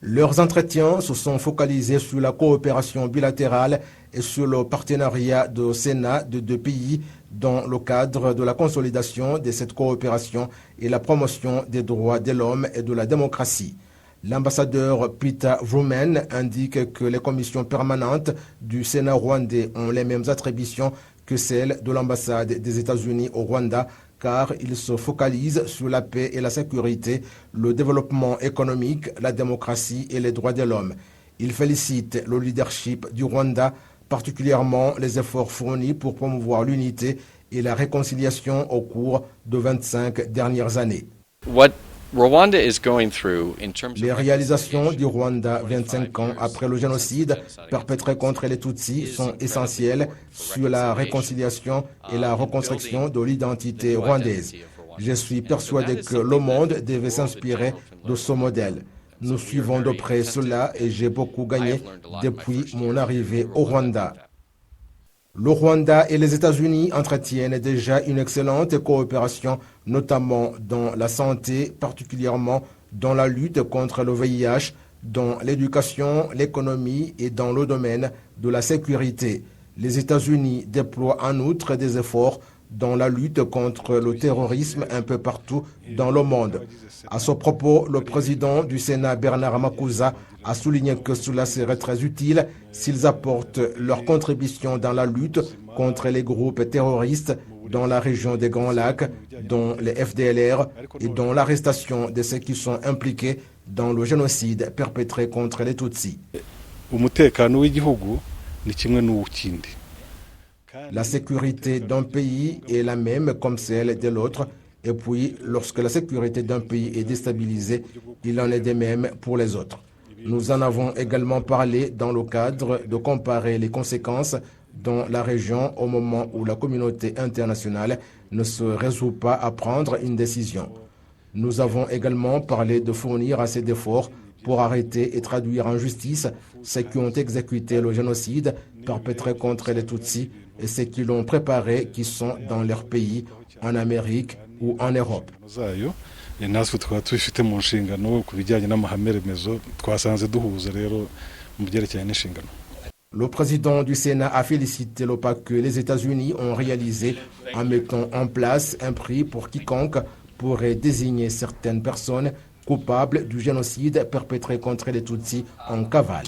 Leurs entretiens se sont focalisés sur la coopération bilatérale et sur le partenariat de Sénat de deux pays dans le cadre de la consolidation de cette coopération et la promotion des droits de l'homme et de la démocratie. L'ambassadeur Peter Vroomen indique que les commissions permanentes du Sénat rwandais ont les mêmes attributions que celles de l'ambassade des États-Unis au Rwanda, car ils se focalisent sur la paix et la sécurité, le développement économique, la démocratie et les droits de l'homme. Il félicite le leadership du Rwanda, particulièrement les efforts fournis pour promouvoir l'unité et la réconciliation au cours de 25 dernières années. Les réalisations du Rwanda 25 ans après le génocide perpétré contre les Tutsis sont essentielles sur la réconciliation et la reconstruction de l'identité rwandaise. Je suis persuadé que le monde devait s'inspirer de ce modèle. Nous suivons de près cela et j'ai beaucoup gagné depuis mon arrivée au Rwanda. Le Rwanda et les États-Unis entretiennent déjà une excellente coopération, notamment dans la santé, particulièrement dans la lutte contre le VIH, dans l'éducation, l'économie et dans le domaine de la sécurité. Les États-Unis déploient en outre des efforts dans la lutte contre le terrorisme un peu partout dans le monde. À ce propos, le président du Sénat, Bernard Makuza, a souligné que cela serait très utile s'ils apportent leur contribution dans la lutte contre les groupes terroristes dans la région des Grands Lacs, dont les FDLR, et dans l'arrestation de ceux qui sont impliqués dans le génocide perpétré contre les Tutsis. La sécurité d'un pays est la même comme celle de l'autre, et puis lorsque la sécurité d'un pays est déstabilisée, il en est de même pour les autres. Nous en avons également parlé dans le cadre de comparer les conséquences dans la région au moment où la communauté internationale ne se résout pas à prendre une décision. Nous avons également parlé de fournir assez d'efforts pour arrêter et traduire en justice ceux qui ont exécuté le génocide perpétré contre les Tutsis et ceux qui l'ont préparé, qui sont dans leur pays, en Amérique ou en Europe. natwe tukaba tubifite mu nshingano ku bijyanye n'amahame remezo twasanze duhuza rero mu byerekeranye n'inshingano. Le président du Sénat a félicité le pas que les États-Unis ont réalisé en mettant en place un prix pour quiconque pourrait désigner certaines personnes coupables du génocide perpétré contre les Tutsis en cavale.